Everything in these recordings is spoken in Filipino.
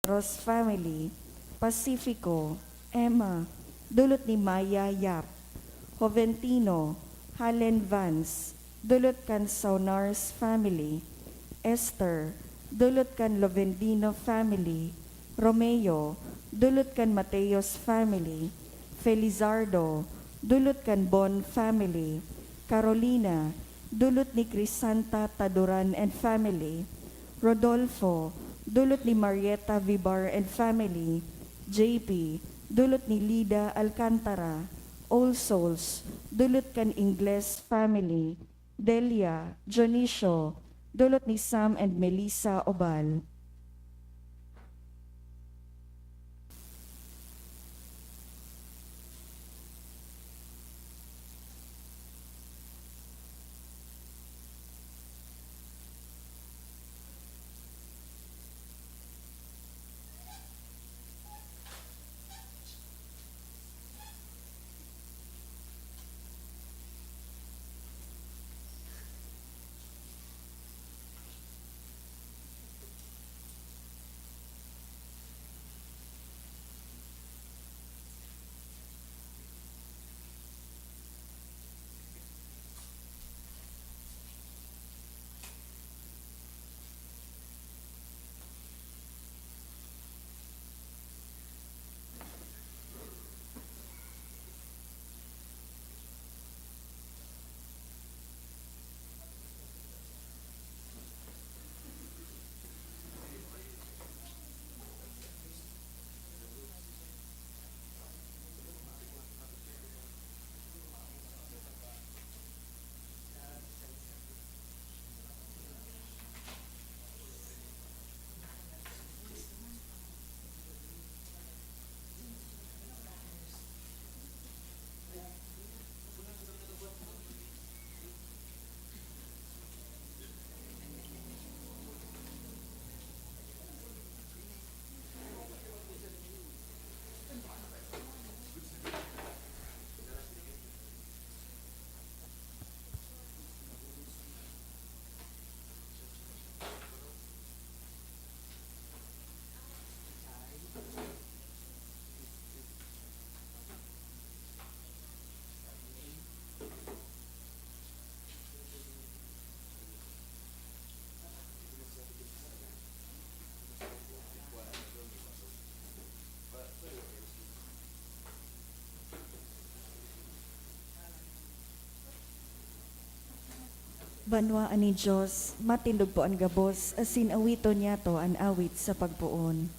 Ross family, Pacifico, Emma, dulot ni Maya Yap, Joventino, Halen Vance, dulot kan Saunars family, Esther, dulot kan Lovendino family, Romeo, dulot kan Mateos family, Felizardo, dulot kan Bon family, Carolina, dulot ni Crisanta Taduran and family, Rodolfo, dulot ni Marieta Vibar and family, JP, dulot ni Lida Alcantara, All Souls, dulot kan Ingles family, Delia, Jonicio, dulot ni Sam and Melissa Obal. Banwaan ni Diyos, matindog po ang gabos, asin awito niya to ang awit sa pagpuon.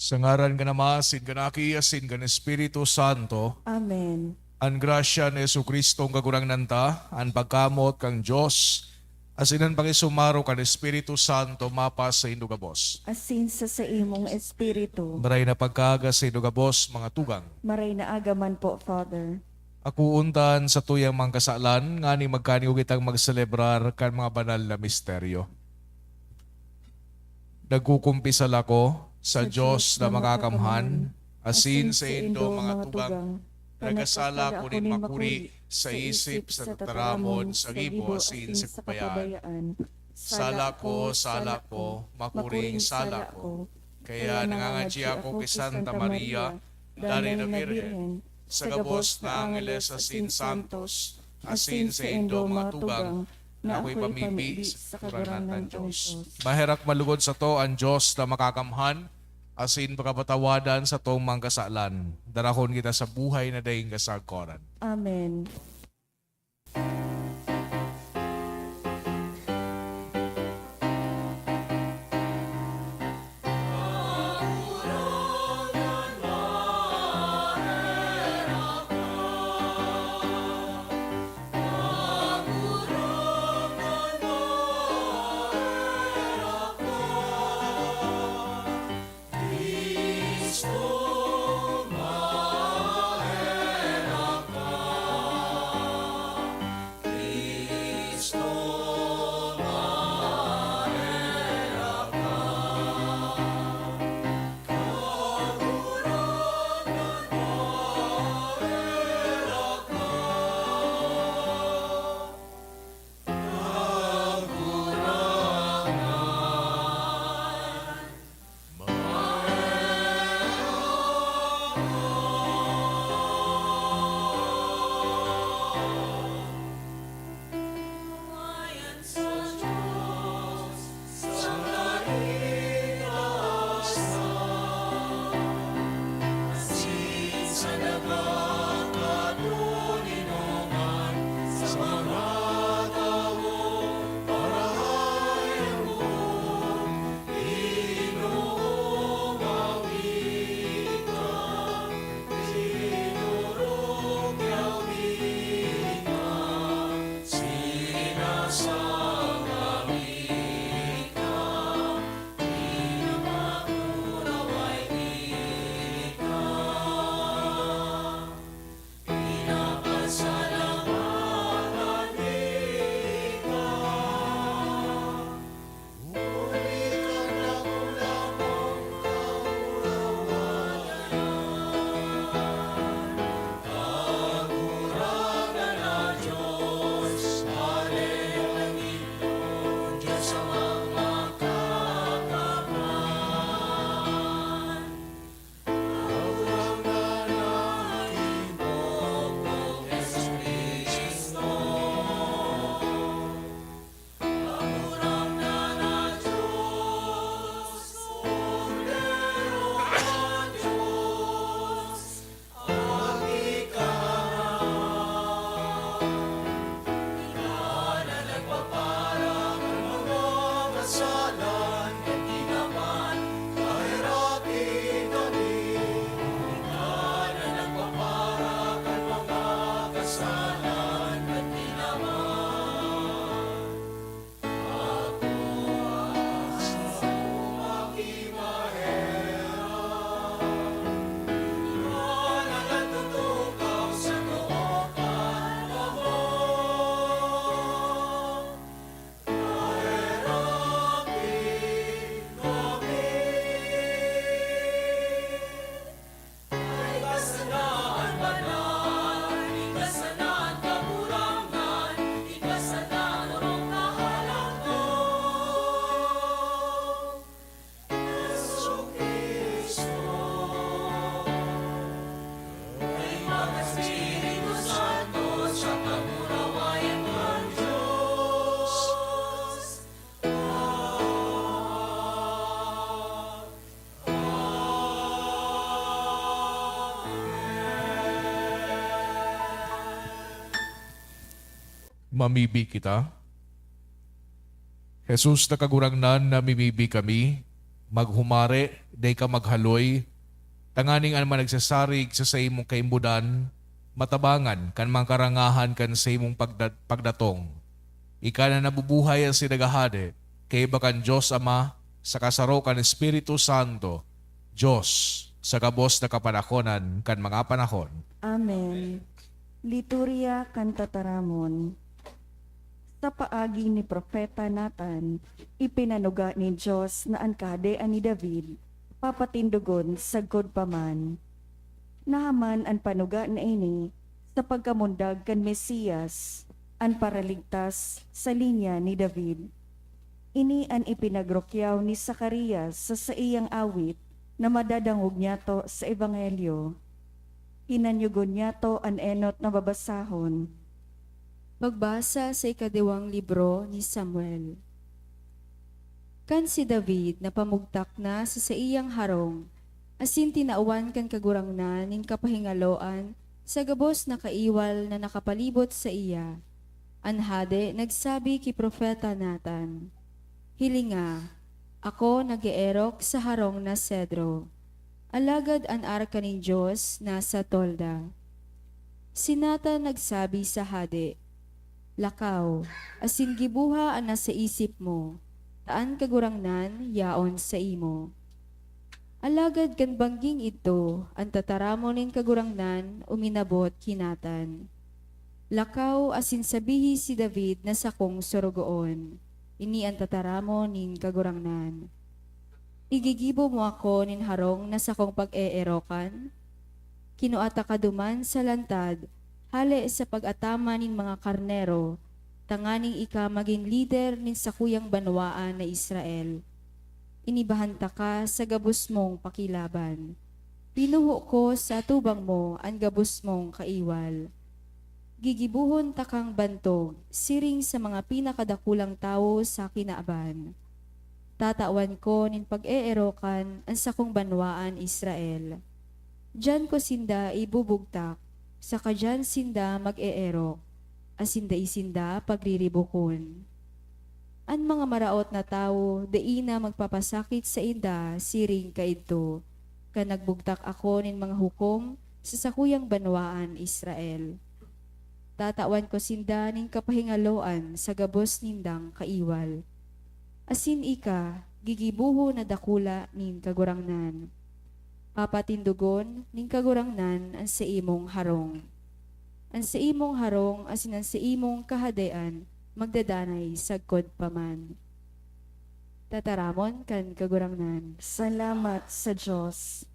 Sa ngaran ka Ama, sin ka naki, sin ka Espiritu Santo, Amen. ang grasya ni Jesucristo ang kagurang nanta, ang pagkamot kang Diyos, asinan pangisumaro kan Espiritu Santo, mapas sa indugabos. Asin sa imong espiritu, Maray na pagkaga sa indugabos, mga tugang. maray na agaman po, Father. Ako untan sa tuyang mga kasalan, nga ni magkaniw kitang magselebrar kan mga banal na misteryo. Nagkukumpisal ako sa Diyos na makakamhan, asin sa indo mga tugang, nagasala ko rin makuri sa isip, sa tataramon, sa gibo, asin sa kapabayaan. Sala ko, makuring sala ko. Kaya nangangadji ako kay Santa Maria, Dari na Birhen, sa gabos na Angeles asin Santos, asin sa indo mga tugang, na ako'y pamibi sa katuran ng Diyos. Maherak malugod sa to ang Diyos na makakamhan, asin pakapatawadan sa tong mga kasalan. Darahon kita sa buhay na daing kasagkoran. Amen. Mamibi kita. Jesus na kagurangnan na mimibi kami, maghumare, day ka maghaloy, tanganing an man nagsasarig sa imong kaimbudan, matabangan kan mga karangahan kan sa imong pagdatong. Ika na nabubuhay ang sinagahade, kay bakan Diyos Ama, sa kasaro kan Espiritu Santo, Diyos, sa kabos na kapanahonan kan mga panahon. Amen. Liturya kantataramon. Sa paagi ni Propeta Nathan, ipinanuga ni Diyos na ang kahadean ni David, papatindugon sa God paman. Nahaman ang panuga na ini, sa pagkamundag kan Mesiyas, an paraligtas sa linya ni David. Ini an ipinagrokyaw ni Zacarias sa iyang awit na madadangog niya to sa Ebanghelyo. Hinanyugon niya to an enot na babasahon. Magbasa sa ikadiwang libro ni Samuel. Kan si David na pamugtak na sa iyang harong, asin tinauan kan kagurangnan nin kapahingaloan sa gabos na kaiwal na nakapalibot sa iya. Anhade nagsabi ki Propeta Nathan, Hilinga, ako nag-eerok sa harong na sedro. Alagad an arka ng Diyos nasa tolda. Si Nathan nagsabi sa hade, Lakaw, asin gibuha ang nasa isip mo, taan kagurangnan yaon sa imo. Alagad kan bangging ito, ang tataramonin kagurangnan, uminabot kinatan. Lakaw asin sabihi si David na sakong sorogoon, ini ang tataramonin kagurangnan. Igigibo mo ako nin harong na sakong pag-eerokan? Kinuata kaduman sa lantad, hale sa pag-atama nin mga karnero, tanganing ika maging leader nin sakuyang banwaan na Israel. Inibahanta ka sa gabus mong pakilaban. Pinuho ko sa tubang mo ang gabus mong kaiwal. Gigibuhon takang bantog, siring sa mga pinakadakulang tao sa kinaaban. Tatawan ko nin pag-eerokan ang sakong banwaan Israel. Diyan ko sinda ibubugtak, sa kadyan sinda mag-eerok, asinda isinda pagriribukon. Ang mga maraot na tao, na magpapasakit sa inda, siring kaidto, ka nagbugtak ako nin mga hukom sa sakuyang banwaan Israel. Tatawan ko sinda nin kapahingaloan sa gabos nindang kaiwal. Asin ika, gigibuho na dakula nin kagurangnan. Papatindugon ning kagurangnan ang sa imong harong. Ang sa imong harong asin ang sa imong kahadean magdadanay sagkod paman. Tataramon kan kagurangnan. Salamat sa Diyos.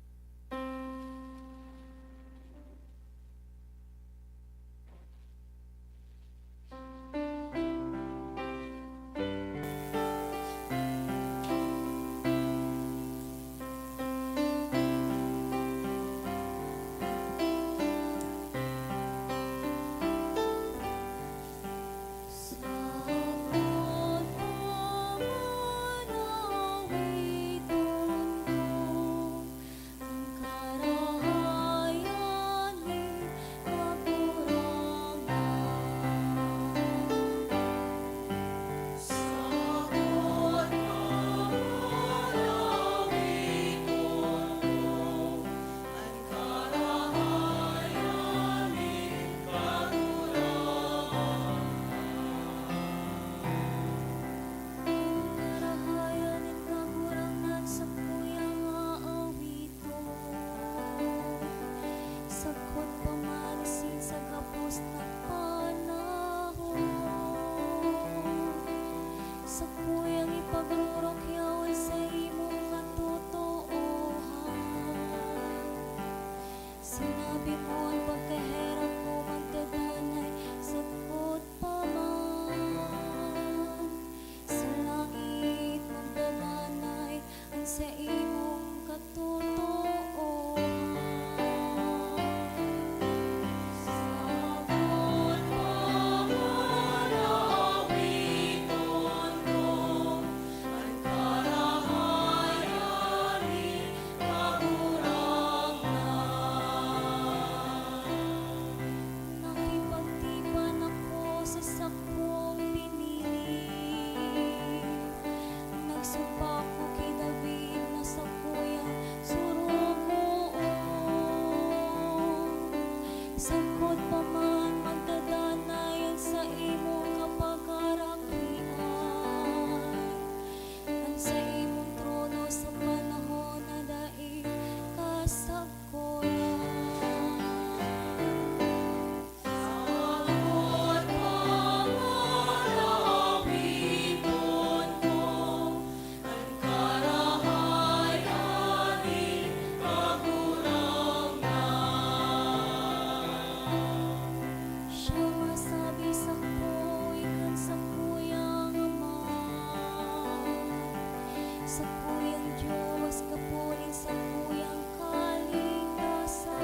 sa puyang Diyos, kapuling sa puyang kalikasan.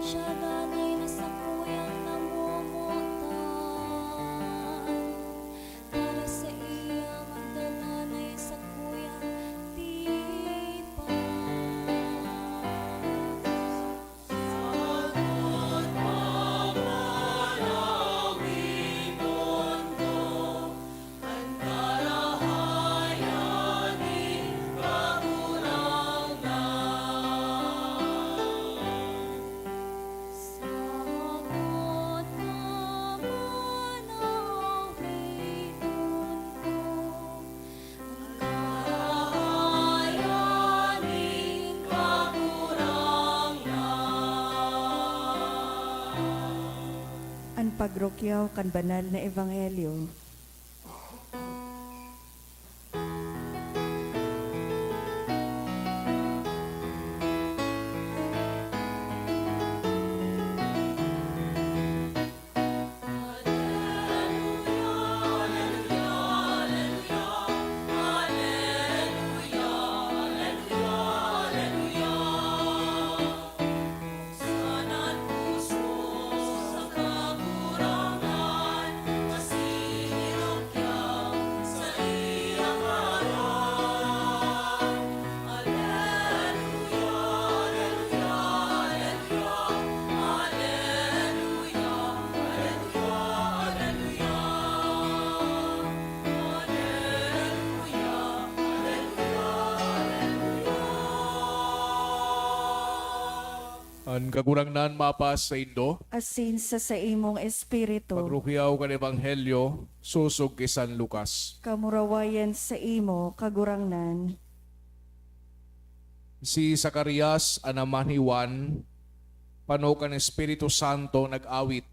Siya danay na sa puyang namumutan. Para sa iya magdalanay sa puyang tipan. Sagot naman ang hiton ko, ang karahayaning kakurangan. An pagrokyaw kan banal na ebanghelyo. Sanat puso sa kakurangan, masihirap yang sa iyang harap. Alleluia, alleluia, alleluia, alleluia, alleluia, Ang kagurangnan mapas sa Indo, Asin sa imong espiritu, pagrukyaw kan Ebanghelyo, susog kay San Lucas. kamurawayan sa imo kagurangnan. Si Zacarias, anaman ni Juan, pano kan Espiritu Santo nag-awit.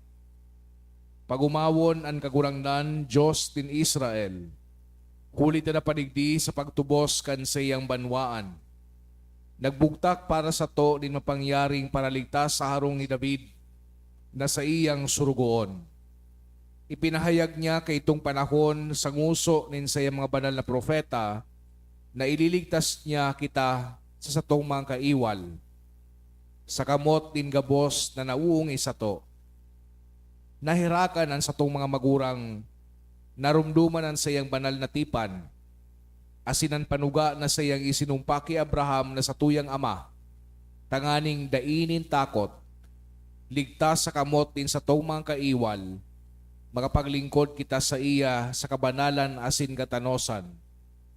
Pagumawon ang kagurangnan, Diyos din Israel. Kulit na panigdi sa pagtubos kan sayang banwaan. Nagbugtak para sa to din mapangyaring paraligtas sa harong ni David na sa iyang surugoon. Ipinahayag niya kay itong panahon sa nguso nin sa iyang mga banal na propeta na ililigtas niya kita sa satong mga kaiwal. Sa kamot din gabos na nauungi sa to. Nahirakan ang satong mga magurang narumduman ang sayang banal na tipan. Asinan panuga na sayang isinumpaki Abraham na sa tuyang ama, tanganing dainin takot, ligtas sa kamot din sa tong mga kaiwal, makapaglingkod kita sa iya sa kabanalan asin katanosan,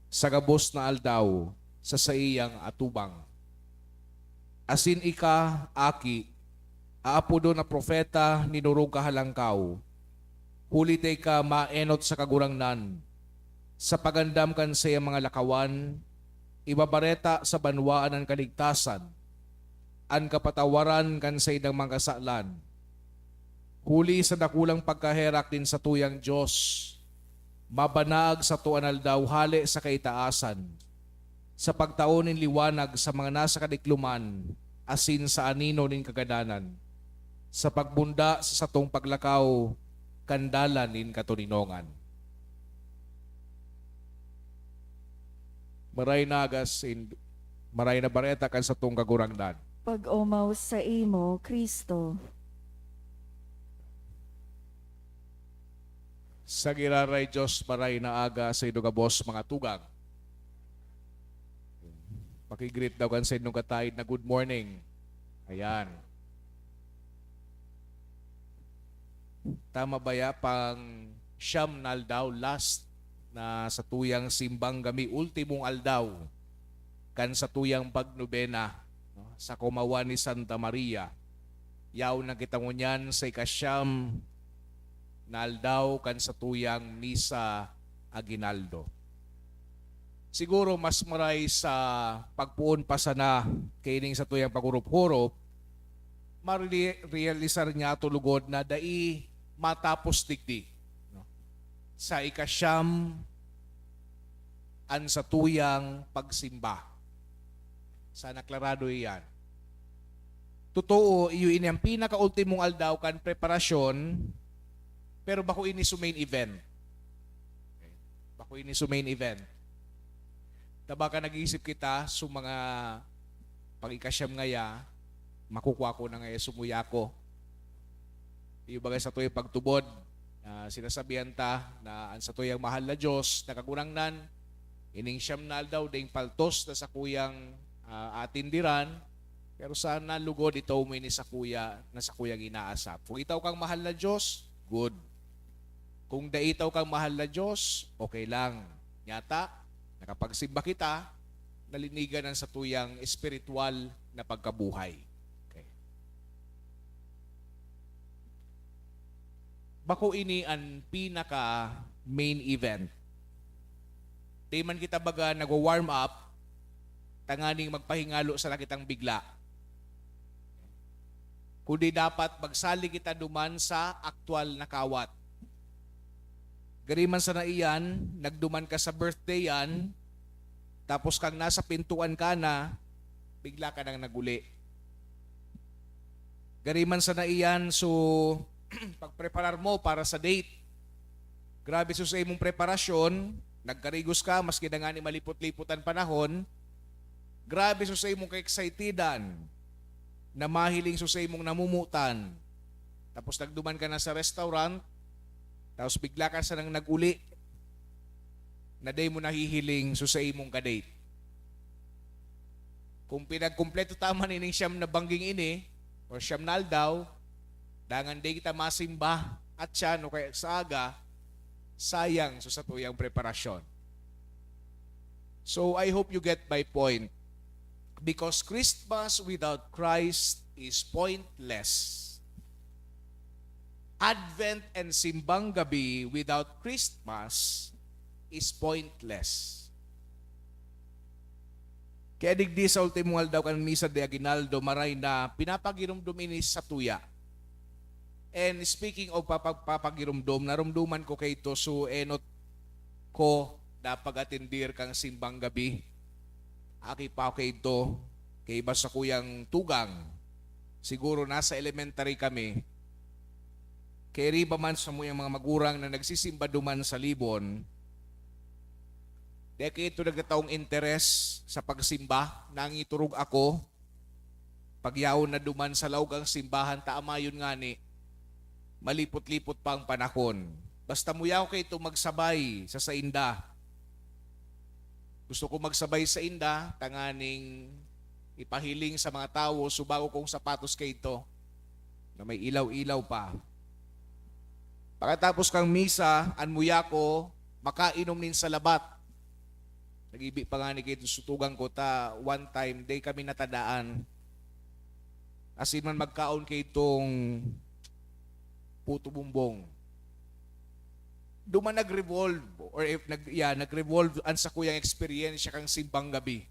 sa gabos na aldaw, sa iyang atubang. Asin ika, aki, aapudo na propeta, ninurog kahalangkaw, hulitay ka maenot sa kagurangnan, sa pagandam kan sa iyang mga lakawan, ibabareta sa banwaan ng kaligtasan, an kapatawaran kan sa idang mga kasalan. Huli sa dakulang pagkaherak din sa tuyang Diyos, mabanaag sa tuanal daw hali sa kaitaasan, sa pagtaonin liwanag sa mga nasa kadikluman, asin sa anino nin kagadanan, sa pagbunda sa satong paglakaw, kandalan nin katuninongan. Maray na agas, maray na bareta kan sa tong kagurangdan. Pag-umaw sa imo, Kristo. Sa giraray Diyos, maray na aga sa idugabos mga tugang. Pakigreet daw kan sa inyong katahid na good morning. Ayan. Tama ba ya pang siyam na aldaw last na sa tuyang simbang gami ultimong aldaw kan sa tuyang pagnobena no? Sa kumawan ni Santa Maria. Yaw na kita ngunyan sa ikasyam na aldaw kan sa tuyang misa aginaldo. Siguro mas maray sa pagpuon pa sana kaining sa tuyang paghurup-hurup, marirealisar niya tulugod na dai matapos digdi. No? Sa ikasyam an sa tuyang pagsimba. Sana klarado iyan. Totoo, iyo ini ang pinaka-ultimong aldaw kan preparasyon, pero bako ini sa main event. Okay. Bako ini sa main event. Na baka nag-iisip kita sa mga pag-ikasyam ngaya, makukuha ko na ngaya sumuya ko. Yung bagay sa tuwing pagtubod, sinasabihan ta na ang sa tuyang mahal na Diyos, nakagunangnan, ining siyam na daw, ding paltos na sa kuyang atindiran, pero sana lugod ito umini sa kuya na sa kuyang inaasap. Kung itaw kang mahal na Diyos, good. Kung daitaw kang mahal na Diyos, okay lang. Yata, nakapagsimba kita, nalinigan ng sa tuyang espiritual na pagkabuhay. Okay. Bako ini ang pinaka main event. Di man kita baga nag-warm up, tanganing magpahingalo sa nakitang bigla. Kundi dapat magsali kita duman sa aktual na kawat. Gariman sa naiyan, nagduman ka sa birthday yan, tapos kang nasa pintuan ka na, bigla ka nang naguli. Gariman sa naiyan, so pagpreparar mo para sa date. Grabe so sa imong preparasyon, nagkarigos ka, maski na nga ni malipot-liputan panahon, grabe so sa imong ka-excitedan, na mahiling so sa imong namumutan. Tapos nagduman ka na sa restaurant, tapos bigla ka sa nang naguli, na day mo nahihiling so sa imong kadate. Kung pinagkumpleto tama nining siyam na bangging ini, o siyam na aldaw, dangan day kita masimba at siya no kaya sa aga, sayang so sa tuyang preparasyon. So I hope you get my point. Because Christmas without Christ is pointless. Advent and simbang gabi without Christmas is pointless. Kaya digdi sa ultimo daw kan misa de Aguinaldo maray na pinapagirumdum ini sa tuya. And speaking of papagirumdum, narumduman ko kay ito so enot ko na pag-atindir kang simbang gabi. Aki pa kay ito, kay iba sa kuyang tugang. Siguro nasa elementary kami. Kay riba man sa muyang mga magurang na nagsisimba duman sa libon, dahil ito nagkataong interes sa pagsimba, nang iturog ako, pagyaon na duman sa laugang simbahan, taama yun nga ni, malipot-lipot pa ang panahon. Basta muyaw kay ito magsabay sa sainda. Gusto ko magsabay sa inda, tanganing ipahiling sa mga tao, subago kong sapatos kay ito, na may ilaw-ilaw pa. Pagkatapos kang misa, anmuya ko, makainom nin sa labat. Nag-ibig pa nga ni kayo sutugang ko ta, one time, day kami natadaan. As in man magkaon kay itong puto bumbong. Duman nag-revolve, or if nag-revolve an sa kuyang experience kang simbang gabi.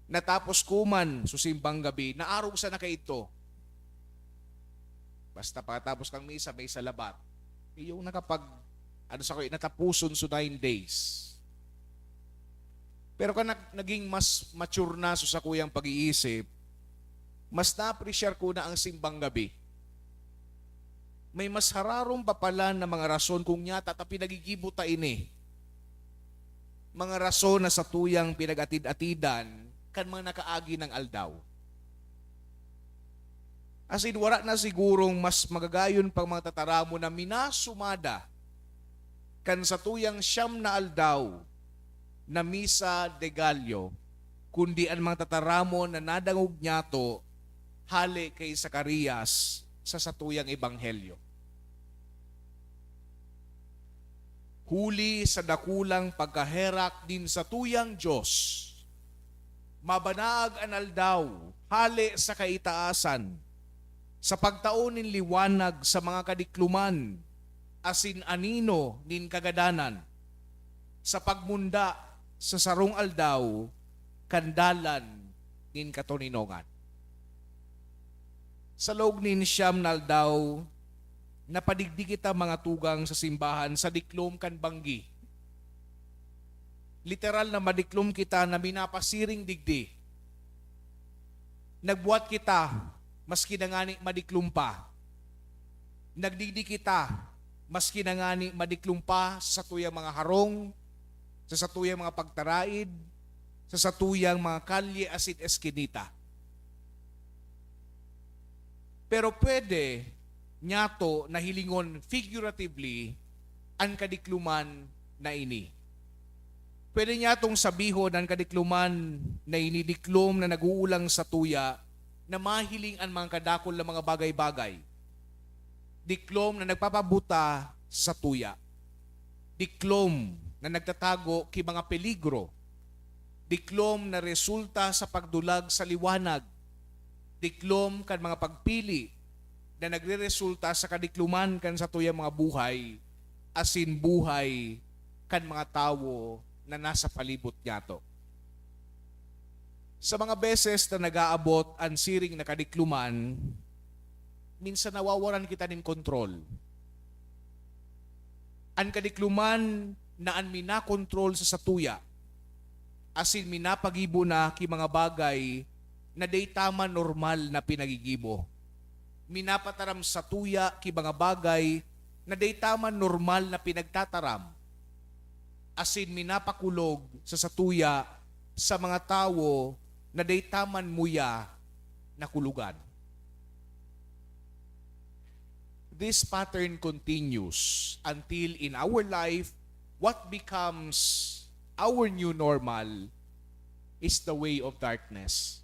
Natapos kuman sa simbang gabi, naarog sa na kay ito. Basta pagkatapos kang misa, may salabat. Yung natapuson so 9 days. Pero kung naging mas mature na so sa kuyang pag-iisip, mas na-appreciate ko na ang simbang gabi. May mas hararong papalan na mga rason kung nyata ta pinagigibuta ini. Mga rason na sa tuyang pinag-atid-atidan kan mga nakaagi ng aldaw. As in, wala na sigurong mas magagayon pang mga tataramo na minasumada kan sa tuyang siyam na aldaw na misa de Gallo, kundi ang mga tataramo na nadangog nyato hali kay Zacarias sa satuyang ebanghelyo. Huli sa dakulang pagkaherak din sa tuyang Diyos, mabanag anal daw, hali sa kaitaasan, sa pagtaon nin liwanag sa mga kadikluman, asin anino nin kagadanan, sa pagmunda sa sarong aldaw, kandalan nin katoninongan. Sa loob nin siyam na aldaw, napadigdi kita mga tugang sa simbahan sa diklom kan banggi. Literal na madiklom kita na minapasiring digdi. Nagbuhat kita, maski na ngani madiklom pa. Nagdigdi kita, maski na ngani madiklom pa sa tuyang mga harong, sa satuyang mga pagtaraid, sa satuyang mga kalye asin eskinita. Pero pwede nyato na hilingon figuratively ang kadikluman na ini. Pwede niyatong sabihon ang kadikluman na inidiklom na naguulang sa tuya na mahiling ang mga kadakol na mga bagay-bagay. Diklom na nagpapabuta sa tuya. Diklom na nagtatago ki mga peligro. Diklom na resulta sa pagdulag sa liwanag. Diklom kan mga pagpili na nagreresulta sa kadikluman kan sa tuyang mga buhay, asin buhay kan mga tao na nasa palibot niyato. Sa mga beses na nag-aabot ang siring na kadikluman, minsan nawawalan kita ng kontrol. Ang kadikluman na ang minakontrol sa satuya, asin minapagibo na ki mga bagay na day tama normal na pinagigibo. Minapataram sa tuya ki mga bagay na day tama normal na pinagtataram. Asin minapakulog sa satuya sa mga tao na day taman muya na kulugan. This pattern continues until in our life, what becomes our new normal is the way of darkness.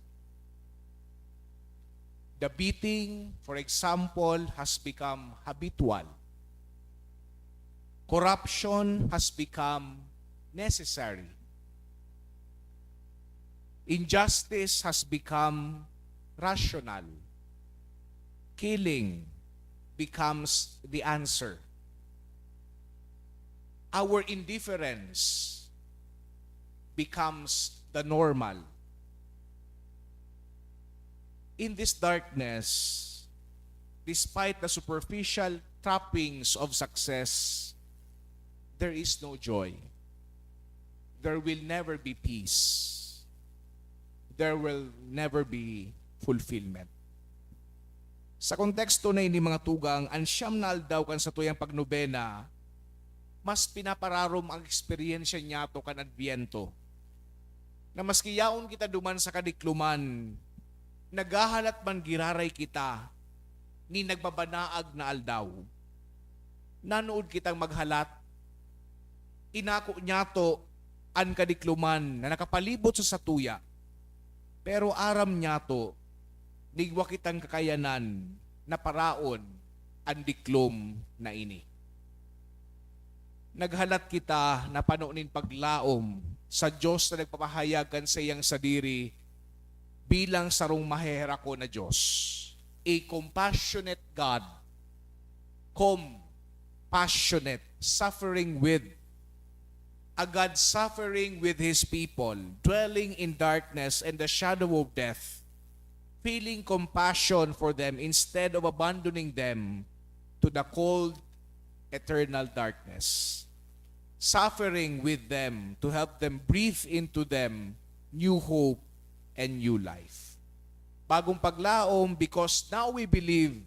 The beating, for example, has become habitual. Corruption has become necessary. Injustice has become rational. Killing becomes the answer. Our indifference becomes the normal. In this darkness, despite the superficial trappings of success, there is no joy. There will never be peace. There will never be fulfillment. Sa konteksto na ini mga tugang, ang siyam na aldaw kan sa tuyang pagnobena, mas pinapararom ang eksperyensya niya to kan Adviento. Na maski yaon kita duman sa kadikluman, nagahalat man giraray kita, ni nagbabanaag na aldaw. Nanood kitang maghalat, inako niya to ang kadikluman na nakapalibot sa satuya. Pero aram niya to, nigwa kitang kakayanan na paraon ang diklom na ini. Naghalat kita na panunin paglaom sa Diyos na nagpapahayagan sa iyang sadiri bilang sarong maheherako na Diyos. A compassionate God, compassionate, suffering with, a God suffering with His people, dwelling in darkness and the shadow of death, feeling compassion for them instead of abandoning them to the cold, eternal darkness. Suffering with them to help them breathe into them new hope and new life. Bagong paglaom because now we believe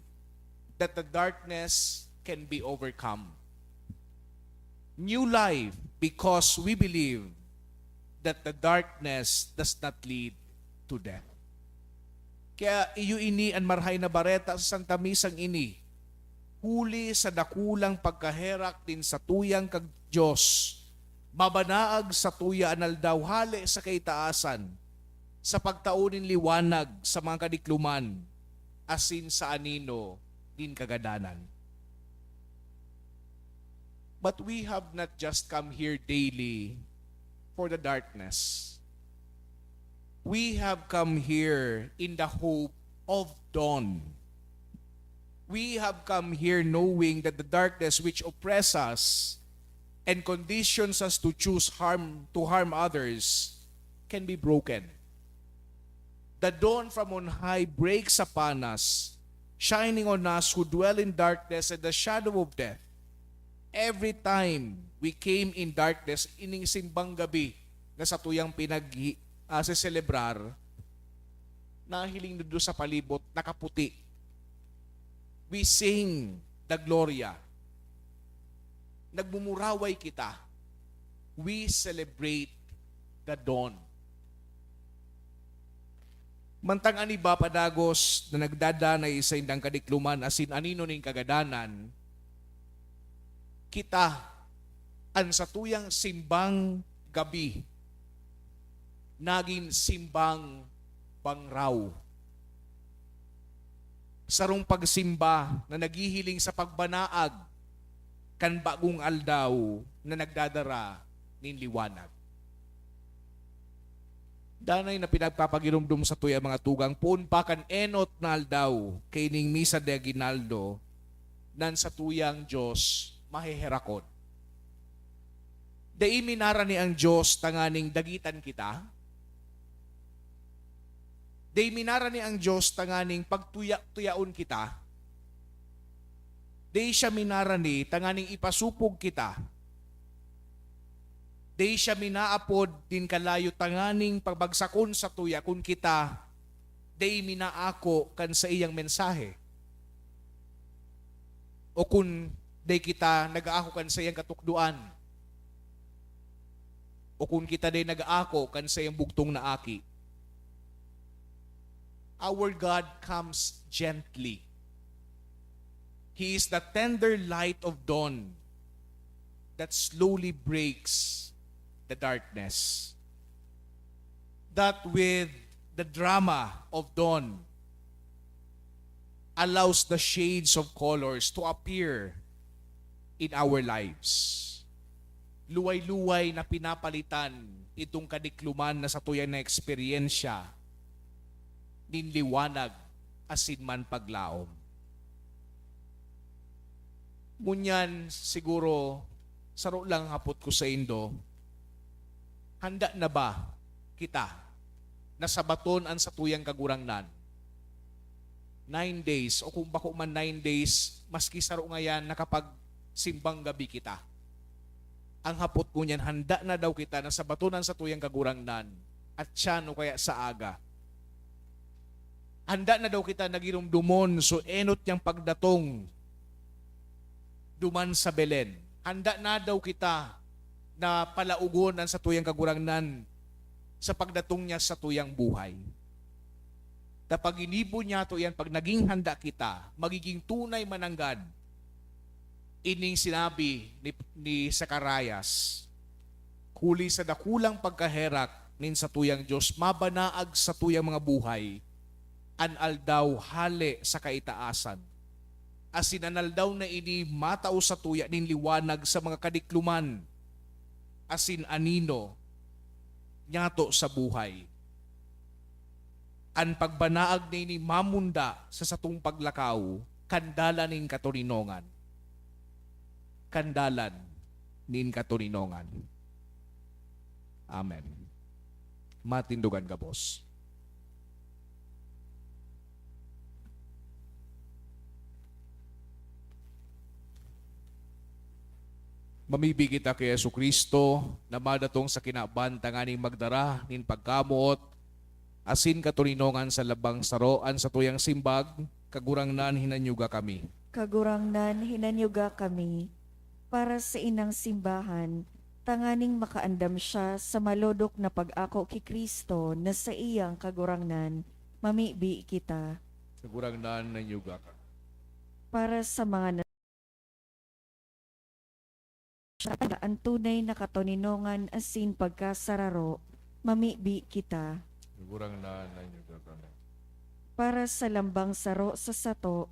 that the darkness can be overcome. New life because we believe that the darkness does not lead to death. Kaya iyo ini ang marhay na bareta sa Santa Misang ini, huli sa dakulang pagkaherak din sa tuyang kag Diyos, mabanaag sa tuya anal daw hali sa kaitaasan, sa pagtaunin liwanag sa mga kadikluman, asin sa anino din kagadanan. But we have not just come here daily for the darkness. We have come here in the hope of dawn. We have come here knowing that the darkness which oppresses us and conditions us to choose to harm others can be broken. The dawn from on high breaks upon us, shining on us who dwell in darkness and the shadow of death. Every time we came in darkness, ining simbang gabi na sa tuyang celebrar, nahiling doon sa palibot, nakaputi. We sing the Gloria. Nagmumuraway kita. we celebrate the dawn. Mantang ani ba padagos na nagdadanay sa indang kadikluman asin anino ning kagadanan, kita an sa tuyang simbang gabi naging simbang bangraw. Sarong pagsimba na naghihiling sa pagbanaag kan bagong aldaw na nagdadara nin liwanag. Danay na pinagpapagirumdum sa tuya mga tugang puun pa kan enot na aldaw kay ning misa de aguinaldo nan sa tuyang Diyos maheherakon. Dai minara ni ang Diyos tanganing dagitan kita. Dai minara ni ang Diyos tanganing pagtuya-tuyaon kita. Dai siya minara ni tanganing ipasupog kita. Dai siya minaapod din kalayo tanganing pagbagsakon sa tuya kun kita dai minaako kan sa iyang mensahe. O kun dai kita nagaako kan sa iyang katukduan. O kun kita dai nagaako kan sa iyang bugtong na aki. Our God comes gently. He is the tender light of dawn that slowly breaks the darkness. That with the drama of dawn allows the shades of colors to appear in our lives. Luway-luway na pinapalitan itong kadikluman na sa tuyang na eksperyensya ninliwanag asin man paglaom. Ngunyan siguro saro lang hapot ko sa Indo, handa na ba kita na sabaton ang sa tuyang kagurangnan? 9 days o kung bako man 9 days, maski saro ngayan nakapag simbang gabi kita. Ang hapot ko niyan, handa na daw kita na sabatonan sa tuyang kagurangnan at siya no kaya sa aga. Handa na daw kita nagirumdumon so enot niyang pagdatong duman sa Belen. Handa na daw kita na palaugon ang sa tuyang kagurangnan sa pagdatong niya sa tuyang buhay. Kapag inibo niya to yan, pag naging handa kita, magiging tunay mananggad. Ining sinabi ni Zacarias, huli sa dakulang pagkaherak nin sa tuyang Diyos, mabanaag sa tuyang mga buhay, anal daw hale sa kaitaasan. Asin anal daw na ini matao sa tuya nin liwanag sa mga kadikluman, asin anino nyato sa buhay. An pagbanaag ni mamunda sa satong paglakaw, kandalan nin katurinongan. Kandalan nin katurinongan. Amen. Matindugan ka, boss. Mamibig kita kay Jesucristo na madatong sa kinabantanganing magdara nin pagkamot asin katurinongan sa labang saroan sa tuyang simbag kagurangnan hinanyuga kami. Kagurangnan hinanyuga kami para sa inang simbahan tanganing makaandam siya sa malodok na pag-ako ki Kristo na sa iyang kagurangnan mamibi kita. Kagurangnan nanyuga kami. Para sa mga ang tunay na katuninongan asin pagkasararo, mamibi kita. Kagurangnan nanyuga kami. Para sa lambang saro sa sato,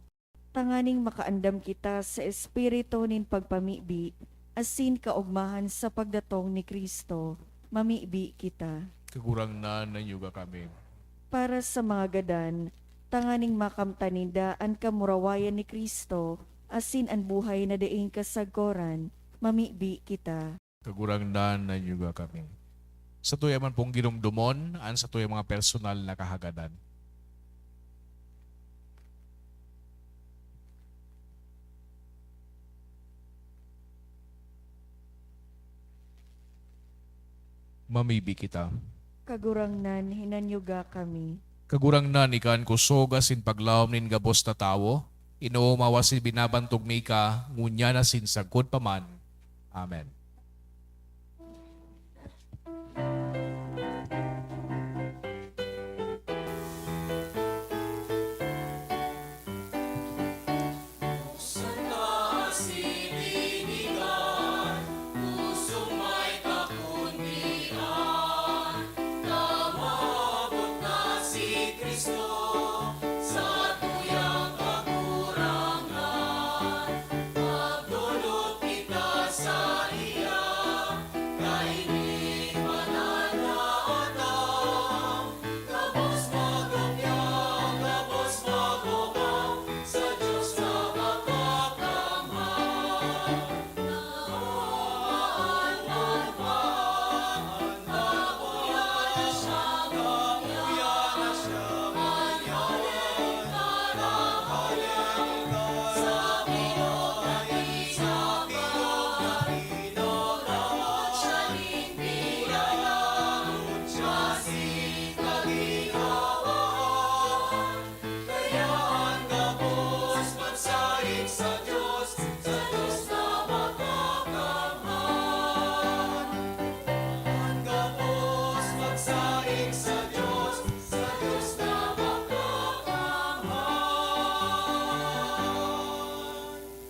tanganing makaandam kita sa espiritu nin pagpamibi, asin kaugmahan sa pagdatong ni Kristo, mamibi kita. Kagurangnan nanyuga kami. Para sa mga gadan, tanganing makamtaninda ang kamurawayan ni Kristo, asin ang buhay na daing kasagkoran, mamibi kita. Kagurangnan nanyuga kami. Sa tuya man pong ginumdumon, an sa tuya mga personal na kahagadan. Mamibi kita. Kagurangnan hinanyuga kami. Kagurangnan ikan kusoga sin paglawom nin gabos na tawo, inuumawa sin binabantog mi ka, ngunya na sin sagkod paman. Amen.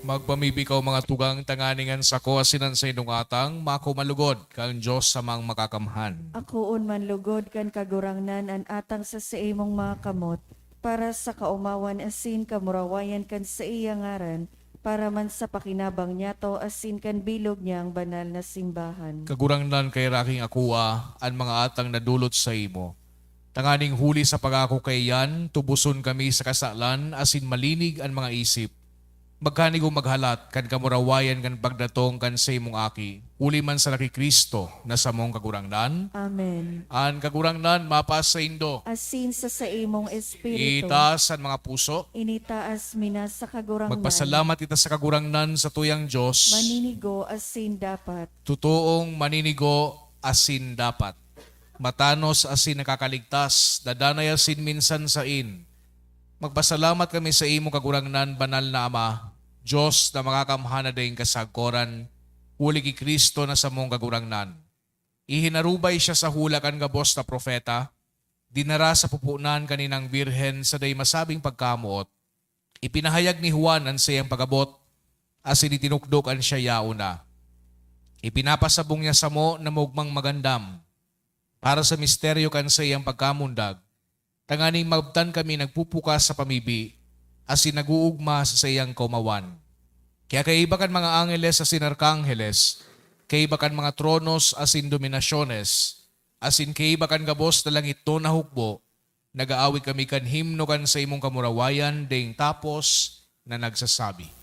Magpamibikaw mga tugang tanganingan sa ko asinan sa inong atang, mako malugod kang Diyos sa mga makakamhan. Ako man lugod kan kagurangnan an atang sa imong mga kamot, para sa kaumawan asin kamurawayan kan sa iyang ngaran, para man sa pakinabang niya to asin kan bilog niya ang banal na simbahan. Kagurangnan kay raking akuha, an mga atang nadulot sa imo. Tanganing huli sa pagako kay yan, tubuson kami sa kasalan, asin malinig ang mga isip. Magkanig maghalat, kan kamurawayan kan pagdatong kan sa imong aki. Huli man sa laki Kristo, na sa mong kagurangnan. Amen. An kagurangnan, mapas sa indo. Asin sa imong espiritu, Itaas ang mga puso. initaas mina sa kagurangnan. Magpasalamat ita sa kagurangnan sa tuyang Diyos. Maninigo asin dapat. Tutoong maninigo asin dapat. Matanos asin nakakaligtas, dadanay asin minsan sain. Magpasalamat kami sa imo kagurangnan, banal na Ama, Diyos na makakamhana dayong kasagkoran, huli ki Kristo na sa mong kagurangnan. Ihinarubay siya sa hula kan gabos na propeta, dinara sa pupunan kaninang birhen sa day masabing pagkamuot. Ipinahayag ni Juan ang siyang pagabot, asin itinukdok ang siya yauna. Ipinapasabong niya sa mo na mugmang magandam, para sa misteryo kan sa iyang pagkamundag, tanganing mabtan kami nagpupukas sa pamibi, asin naguugma sa iyang kaumawan. Kaya kaiba kan mga angeles asin arkangheles, kaiba kan mga tronos asin dominasyones, asin kaiba kan gabos na langit to na hukbo, nag-aawit kami kan himno kan sa imong kamurawayan, ding tapos na nagsasabi.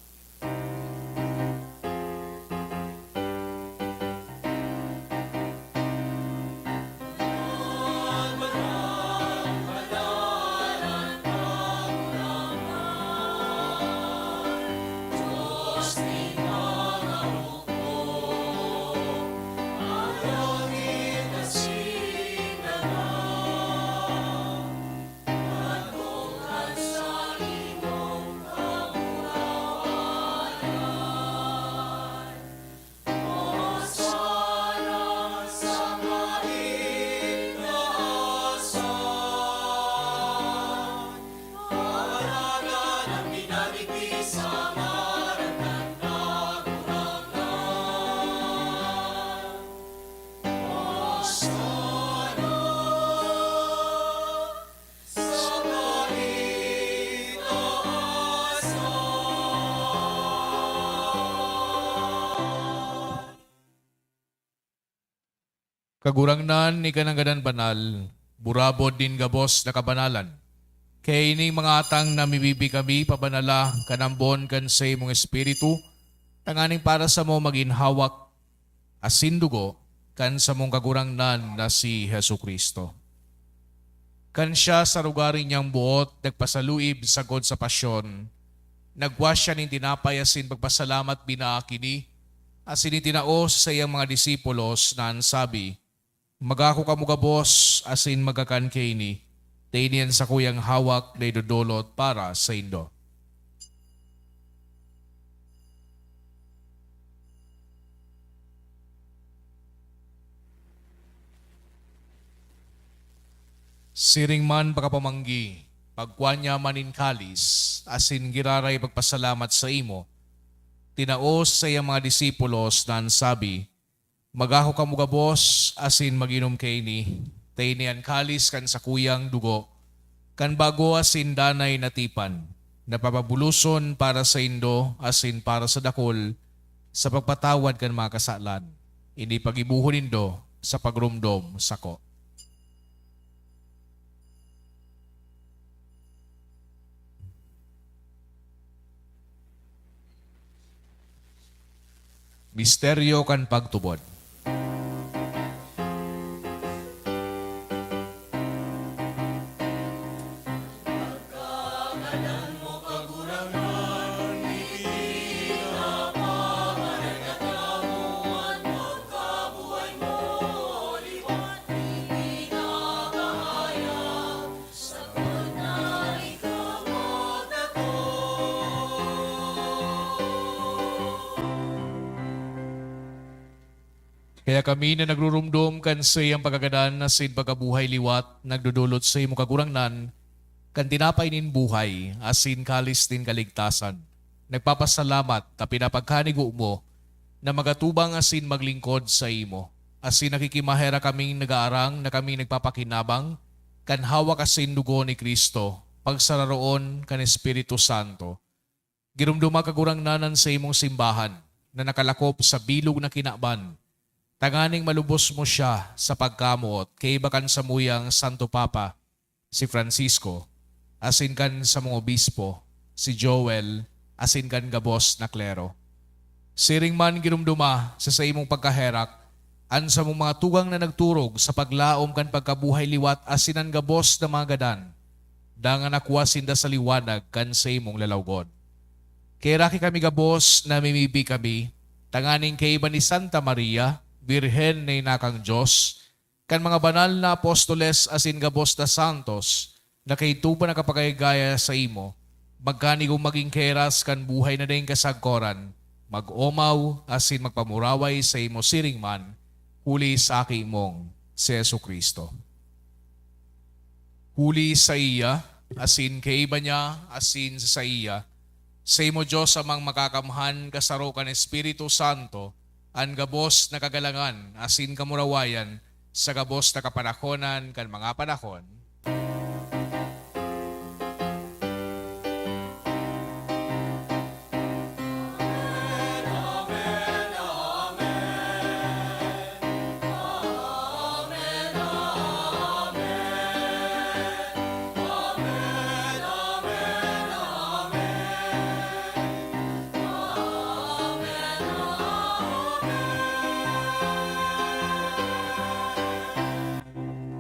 Kagurangnan ni kanangganan banal, burabod din gabos na kabanalan. Kaya ining mga atang namibibi kami pabanala kanambon kan sa imong espiritu, tanganing para sa mo maginhawak asin dugo kan sa mong kagurangnan na si Hesu Kristo. Kan siya sa lugarin niyang buot, nagpasaluib sagod sa pasyon, nagwas siya ning tinapay asin pagpasalamat binaakini, asin itinaos sa iyang mga disipulos na ansabi, magako ka mga boss asin magakan kay ni, tainian sa kuyang hawak na idudulot para sa indo. Siring man pagkapamanggi, pagkwanya manin kalis, asin giraray pagpasalamat sa imo, tinaos sa iyang mga disipulos na ansabi, magaho ka mga boss, asin maginom kay ni, tainian kalis kan sa kuyang dugo, kan bago asin danay natipan, napapabuluson para sa indo, asin para sa dakol, sa pagpatawad kan mga kasalan, ini pagibuhon indo sa pagrumdom sako. Misteryo kan pagtubod. Kaya kami na nagrurumdum kan sa iyang pagkagadan na sin pagkabuhay liwat, nagdudulot sa iyong kagurangnan, kan tinapay nin buhay, asin kalis din kaligtasan. nagpapasalamat ta pinapagkanigo mo na magatubang asin maglingkod sa imo. Asin nakikimahera kaming nagaarang na kami nagpapakinabang kan hawak asin dugo ni Kristo pagsararoon kan Espiritu Santo. Girumduma kagurang nanan sa imong simbahan na nakalakop sa bilog na kinaban. Tanganing malubos mo siya sa pagkamuot kay bakan sa muyang Santo Papa, si Francisco, asin kan sa mga obispo, si Joel, asin kan gabos na klero. Siring man girumduma sa imong pagkaherak, an sa mong mga tugang na nagturog sa paglaom kan pagkabuhay liwat asin ang gabos na mga gadan, dangan nakwasin da sa liwanag kan sa imong lalawgod. Kay raki kami gabos na mimibi kami, tanganing kay iba ni Santa Maria, Birhen na inakang Diyos, kan mga banal na apostoles asin gabos na santos, na kay tupa na kapagayagaya sa imo, magkanigong maging keras kan buhay na dahing kasagkoran, mag-omaw asin magpamuraway sa imo siring man, huli sa aki mong si Yesu Kristo. Huli sa iya, asin kay iba niya, asin sa iya, sa imo Diyos amang makakamhan kasaro kan Espiritu Santo, ang gabos na kagalangan, asin kamurawayan, sa gabos na kapanahonan kan mga panahon.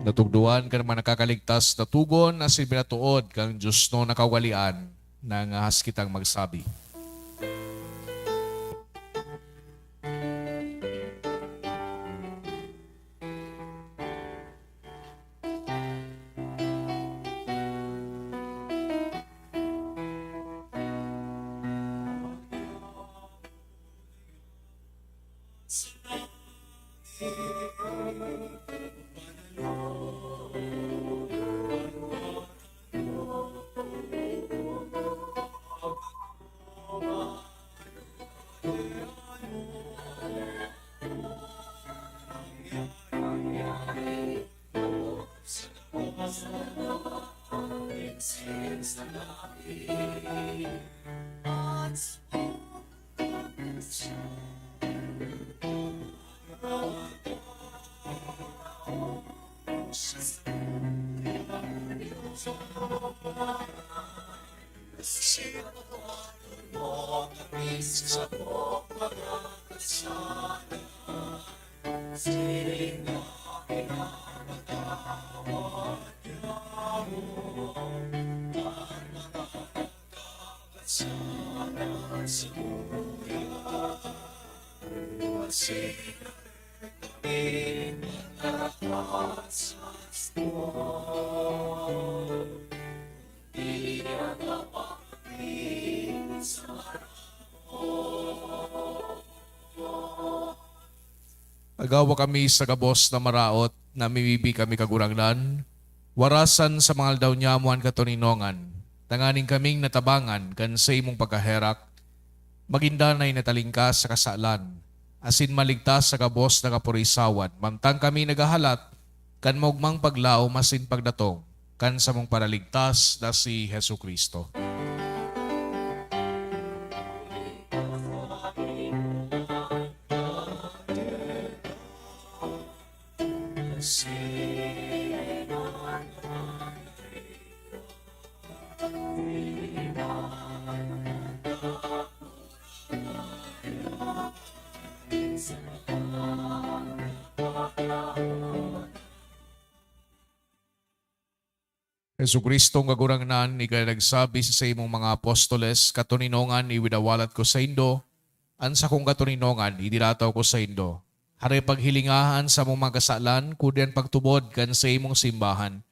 Natugduan ka naman nakakaligtas na tugon na binatuod kang Diyos no nakawalian ng ahas kitang magsabi. Agawa kami sa gabos na maraot na mimibi kami kagurangnan, warasan sa mga aldaw niyamuan katoninongan, tanganing kaming natabangan kan sa imong pagkaherak, magindanay natalingkas sa kasalan, asin maligtas sa gabos na kapurisawan, mantang kami nagahalat, kan maugmang paglaom asin pagdatong, kan sa mong paraligtas na si Hesu Kristo. Hesu Kristo nga gurangnan, ika nagsabi sa imong mga apostoles, katuninongan iwidawalat ko sa indo, ansa kong katuninongan idilataw ko sa indo. Hari paghilingahan sa mong mga kasalan, kudian pagtubod kan sa imong simbahan.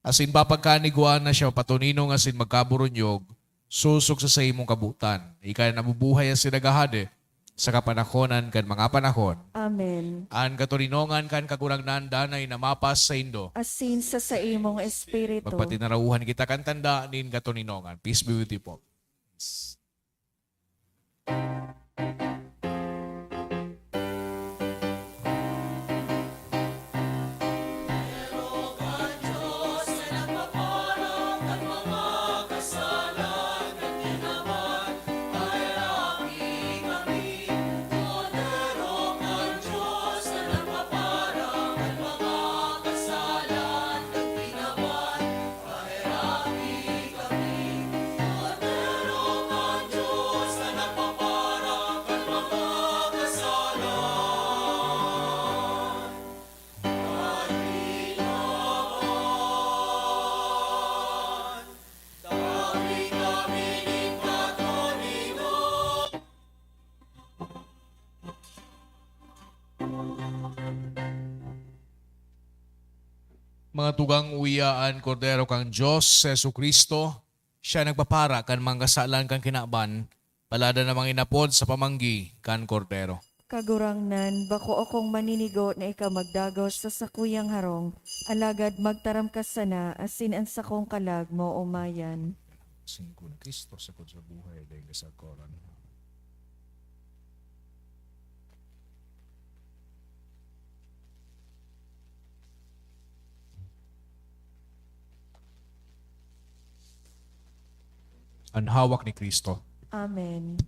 Asin papagkaniguan na siya patuninong asin magkaburunyog, susok sa imong kabutan. Ika nabubuhay ang sinagahade sa kapanahonan kan mga panahon. Amen. An katuninongan kan kagurangnan danay na mapas sa indo. Asin sa imong espiritu. Magpatinarauhan kita kan tanda nin katuninongan. Peace be with you po. Mga tugang uyaan, Kordero kang Diyos, Jesu Kristo, siya nagpapara kan mangkasalan kan kinaban, palada namang inapod sa pamanggi kan Kordero. Kagurangnan, bako akong maninigo na ikaw magdagaw sa sakuyang harong, alagad magtaram ka sana, asin ang sakong kalag mo umayan. Singko na Kristo sa sa buhay dahil sa koran. Ang hawak ni Kristo. Amen.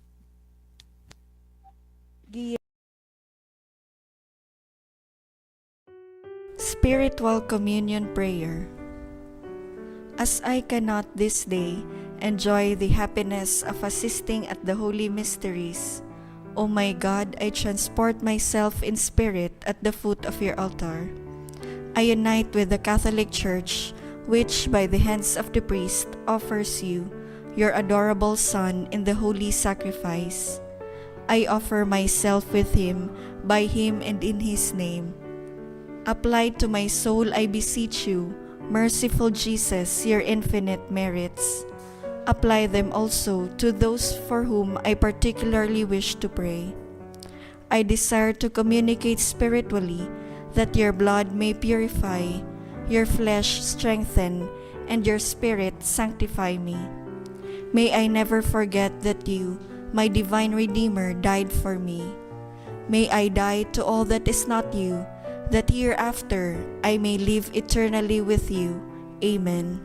Spiritual Communion Prayer. As I cannot this day enjoy the happiness of assisting at the holy mysteries, O my God, I transport myself in spirit at the foot of your altar. I unite with the Catholic Church, which by the hands of the priest offers you your adorable Son in the holy sacrifice. I offer myself with him, by him and in his name. Apply to my soul, I beseech you, merciful Jesus, your infinite merits. Apply them also to those for whom I particularly wish to pray. I desire to communicate spiritually, that your blood may purify, your flesh strengthen, and your spirit sanctify me. May I never forget that you, my divine Redeemer, died for me. May I die to all that is not you, that hereafter I may live eternally with you. Amen.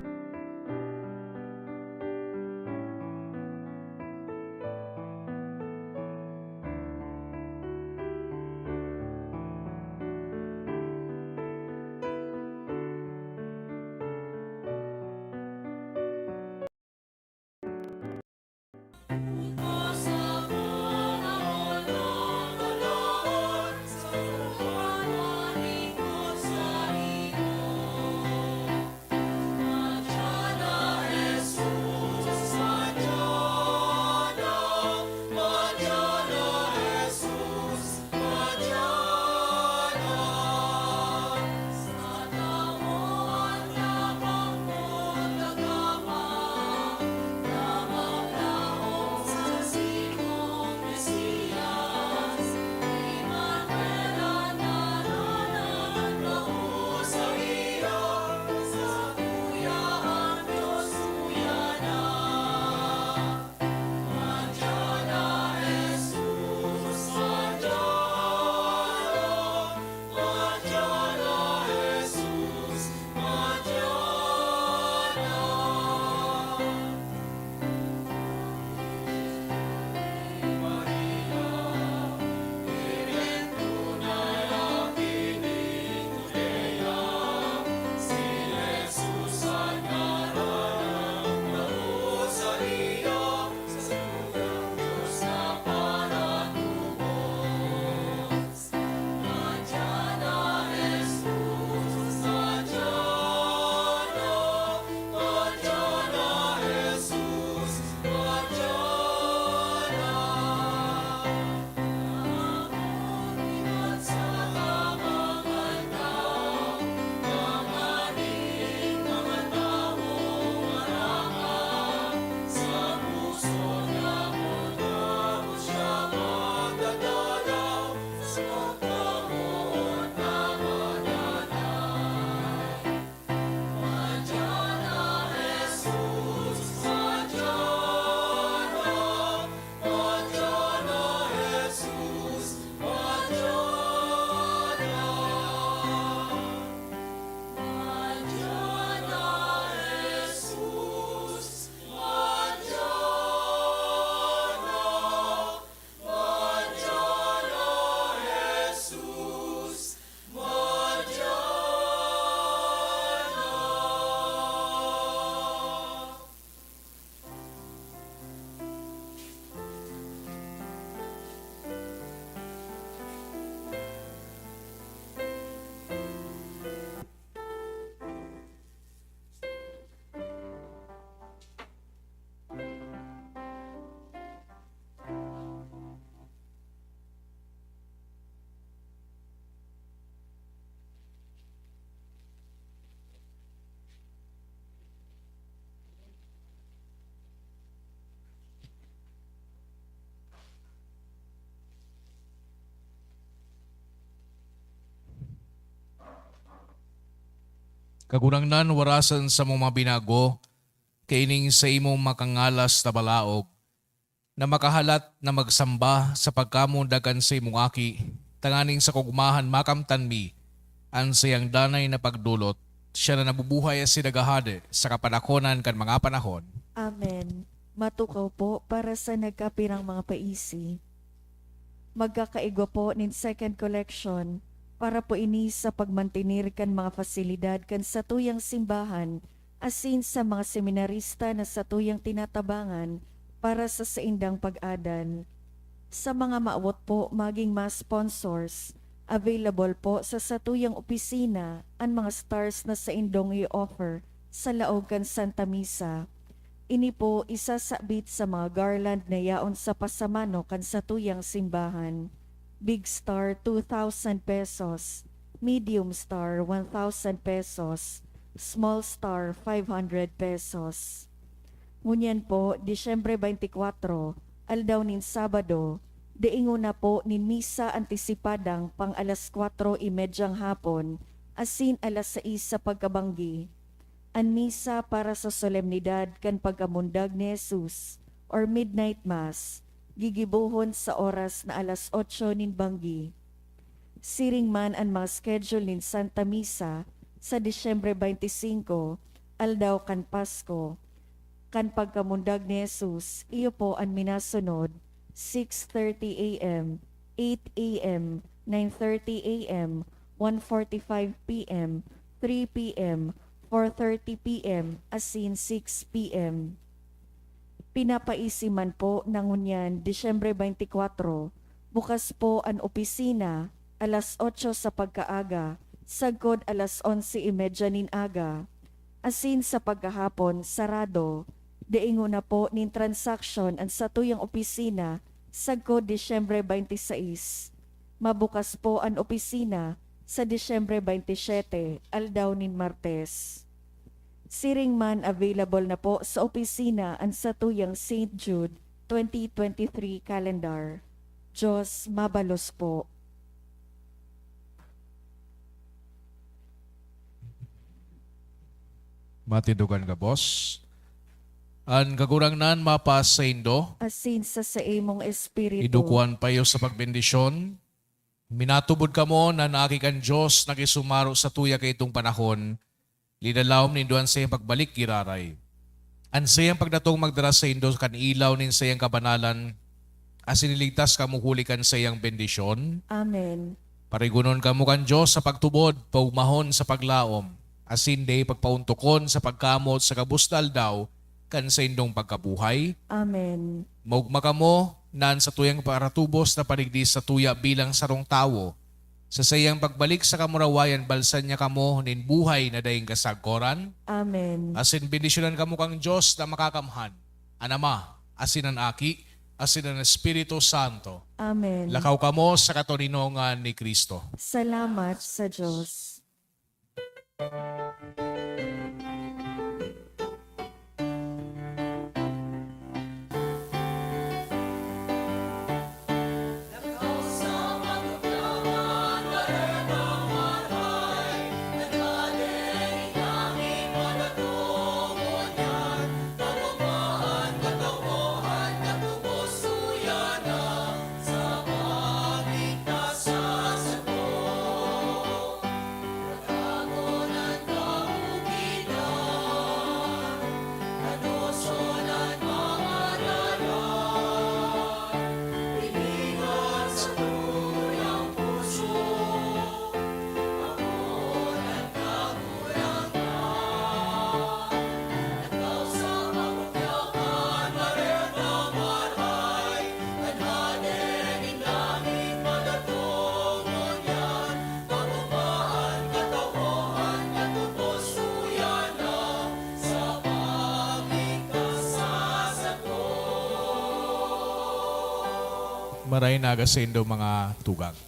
Kagunangnan warasan sa mga binago, kaining sa imong makangalas na balaog, na makahalat na magsamba sa pagkamundagan sa imong aki, tanganing sa kugmahan makamtan mi, ang sayang danay na pagdulot, siya na nabubuhay as sinagahade sa kapanakonan kan mga panahon. Amen. Matukaw po para sa nagkapirang mga paisi. Magkakaigwa po nin second collection para po ini sa pagmantinir kan mga fasilidad kan sa tuyang simbahan asin sa mga seminarista na sa tuyang tinatabangan para sa saindang pag-adan. Sa mga maawot po maging mga sponsors, available po sa satuyang opisina ang mga stars na sa indong i-offer sa laog kan Santa Misa. Ini po isasabit sa mga garland na yaon sa pasamano kan satuyang simbahan. Big Star 2,000 pesos, Medium Star 1,000 pesos, Small Star 500 pesos. Ngunyan po, Disyembre 24, aldaw nin Sabado, deingo na po nin misa antisipadang pang alas 4:30 hapon, asin alas 6 sa pagkabanggi. An misa para sa solemnidad kan pagkamundag ni Jesus or Midnight Mass, gigibuhon sa oras na alas 8 nin banggi. Siring man ang mga schedule nin Santa Misa sa Disyembre 25, aldaw kan Pasko. Kan pagkamundag ni Jesus, iyo po ang minasunod, 6:30 a.m., 8 a.m., 9:30 a.m., 1:45 p.m., 3 p.m., 4:30 p.m., asin 6 p.m. Pinapaisiman po ng unyan, Disyembre 24, bukas po ang opisina, alas 8 sa pagkaaga, sagkod alas 11:30 nin aga. Asin sa pagkahapon, sarado, deingo na po nin transaction ang satuyang opisina, sagkod Disyembre 26. Mabukas po ang opisina sa Disyembre 27, aldaw nin Martes. Siring man available na po sa opisina ang satuyang St. Jude 2023 calendar. Diyos mabalos po. Matidugan ka, boss. Ang kagurangnan mapas sa indo, Asin sa imong espiritu. idukuan payo sa pagbendisyon. Minatubod ka mo na naaki kan Diyos nakisumaro sa tuya kay itong panahon. Linalawom ninduan sa iyang pagbalik giraray. Ang sayang pagdatong magdara sa indo kan ilaw nin sayang kabanalan, asiniligtas ka muhulikan sa iyang bendisyon. Amen. Parigunon ka mo kan Diyos sa pagtubod, paumahon sa paglaom, asin day pagpauntukon sa pagkamot sa kabustal daw, kan sa indong pagkabuhay. Amen. Maugma ka mo, nan sa tuyang paratubos na paligdis sa tuya bilang sarong tawo. Sa sayang pagbalik sa kamurawayan, balsan niya kamo nin buhay na daing kasagkoran. Amen. Asin bendisyonan kamo kang Diyos na makakamhan. An Ama, asin ang Aki, asin ang Espiritu Santo. Amen. Lakaw kamo sa katoninongan ni Kristo. Salamat sa Diyos. Maray naga sa indo mga tugang.